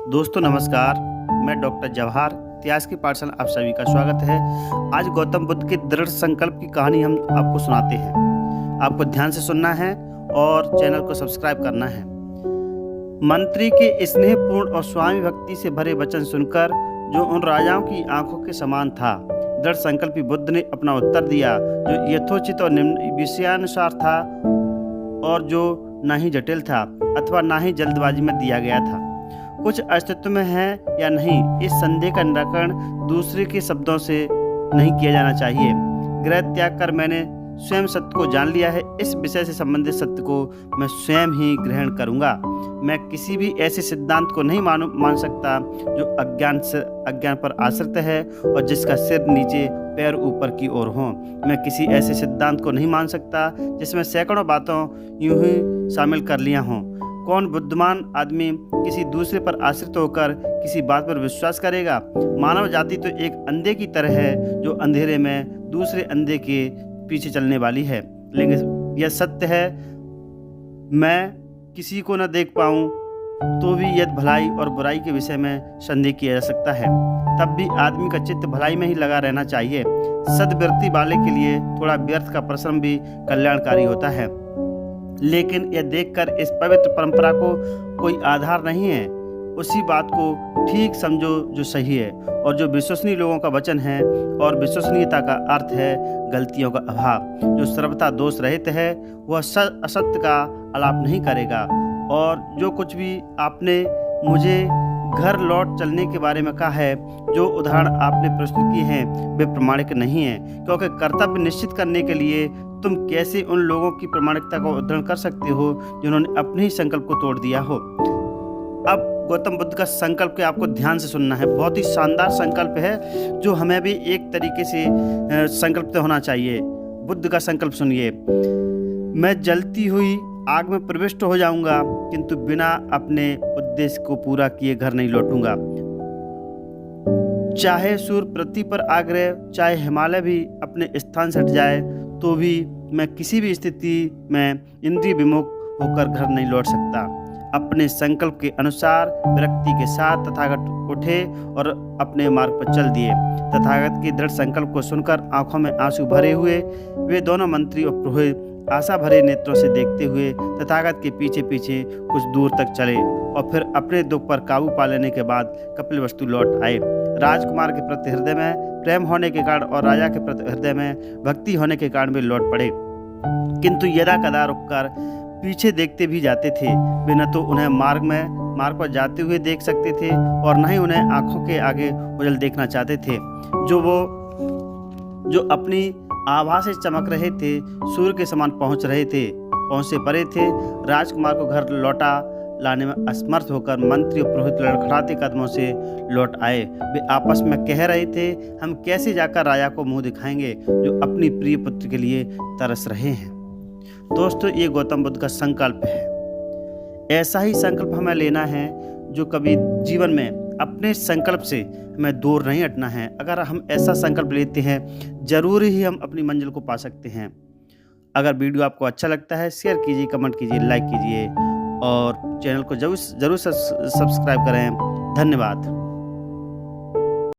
दोस्तों नमस्कार, मैं डॉक्टर जवाहर इतिहास की पाठशाला आप सभी का स्वागत है। आज गौतम बुद्ध के दृढ़ संकल्प की कहानी हम आपको सुनाते हैं। आपको ध्यान से सुनना है और चैनल को सब्सक्राइब करना है। मंत्री के स्नेहपूर्ण और स्वामी भक्ति से भरे वचन सुनकर जो उन राजाओं की आंखों के समान था, दृढ़ संकल्पी बुद्ध ने अपना उत्तर दिया जो यथोचित और विषयानुसार था और जो ना ही जटिल था अथवा ना ही जल्दबाजी में दिया गया था। कुछ अस्तित्व में है या नहीं, इस संदेह का निराकरण दूसरे के शब्दों से नहीं किया जाना चाहिए। गृह त्याग कर मैंने स्वयं सत्य को जान लिया है। इस विषय से संबंधित सत्य को मैं स्वयं ही ग्रहण करूंगा। मैं किसी भी ऐसे सिद्धांत को नहीं मान सकता जो अज्ञान पर आश्रित है और जिसका सिर नीचे पैर ऊपर की ओर हो। मैं किसी ऐसे सिद्धांत को नहीं मान सकता जिसमें सैकड़ों बातों यूं ही शामिल कर लिया हों। कौन बुद्धिमान आदमी किसी दूसरे पर आश्रित होकर किसी बात पर विश्वास करेगा? मानव जाति तो एक अंधे की तरह है जो अंधेरे में दूसरे अंधे के पीछे चलने वाली है। लेकिन यह सत्य है, मैं किसी को न देख पाऊं तो भी यदि भलाई और बुराई के विषय में संदेह किया जा सकता है, तब भी आदमी का चित्त भलाई में ही लगा रहना चाहिए। सद्वृत्ति वाले के लिए थोड़ा व्यर्थ का परिश्रम भी कल्याणकारी होता है। लेकिन यह देखकर इस पवित्र परंपरा को कोई आधार नहीं है, उसी बात को ठीक समझो जो सही है और जो विश्वसनीय लोगों का वचन है। और विश्वसनीयता का अर्थ है गलतियों का अभाव। जो सर्वथा दोष रहित है वह असत्य का आलाप नहीं करेगा। और जो कुछ भी आपने मुझे घर लौट चलने के बारे में कहा है, जो उदाहरण आपने प्रस्तुत किए हैं, वे प्रमाणिक नहीं हैं, क्योंकि कर्तव्य निश्चित करने के लिए तुम कैसे उन लोगों की प्रामाणिकता का उद्धरण कर सकते हो जिन्होंने अपने ही संकल्प को तोड़ दिया हो। अब गौतम बुद्ध का संकल्प के आपको ध्यान से सुनना है। बहुत ही शानदार संकल्प है जो हमें भी एक तरीके से संकल्प होना चाहिए। बुद्ध का संकल्प सुनिए। मैं जलती हुई आग में प्रविष्ट हो जाऊंगा, किंतु बिना अपने उद्देश्य को पूरा किए घर नहीं लौटूंगा। चाहे सूर्य पृथ्वी पर आ गिरे, चाहे हिमालय भी अपने स्थान से हट जाए, तो भी मैं किसी भी स्थिति में इंद्रिय विमुख होकर घर नहीं लौट सकता। अपने संकल्प के अनुसार व्यक्ति के साथ तथागत उठे और अपने मार्ग पर चल दिए। तथागत के दृढ़ संकल्प को सुनकर आंखों में आंसू भरे हुए वे दोनों मंत्री और पुरोहित आशा भरे नेत्रों से देखते हुए तथागत के पीछे पीछे कुछ दूर तक चले और फिर अपने दुख पर काबू पा लेने के बाद कपिलवस्तु लौट आए। राजकुमार के प्रति हृदय में प्रेम होने के कारण और राजा के प्रति हृदय में भक्ति होने के कारण वे लौट पड़े, किंतु यदा कदा रुककर पीछे देखते भी जाते थे। वे न तो उन्हें मार्ग पर जाते हुए देख सकते थे और न ही उन्हें आंखों के आगे उजल देखना चाहते थे। जो अपनी आभा से चमक रहे थे, सूर्य के समान पहुंचे पड़े थे। राजकुमार को घर लौटा लाने में असमर्थ होकर मंत्री और पुरोहित लड़खड़ाते कदमों से लौट आए। वे आपस में कह रहे थे, हम कैसे जाकर राजा को मुंह दिखाएंगे जो अपनी प्रिय पुत्र के लिए तरस रहे हैं। दोस्तों, ये गौतम बुद्ध का संकल्प है। ऐसा ही संकल्प हमें लेना है जो कभी जीवन में अपने संकल्प से हमें दूर नहीं हटना है। अगर हम ऐसा संकल्प लेते हैं, जरूर ही हम अपनी मंजिल को पा सकते हैं। अगर वीडियो आपको अच्छा लगता है, शेयर कीजिए, कमेंट कीजिए, लाइक कीजिए और चैनल को जरूर सब्सक्राइब करें। धन्यवाद।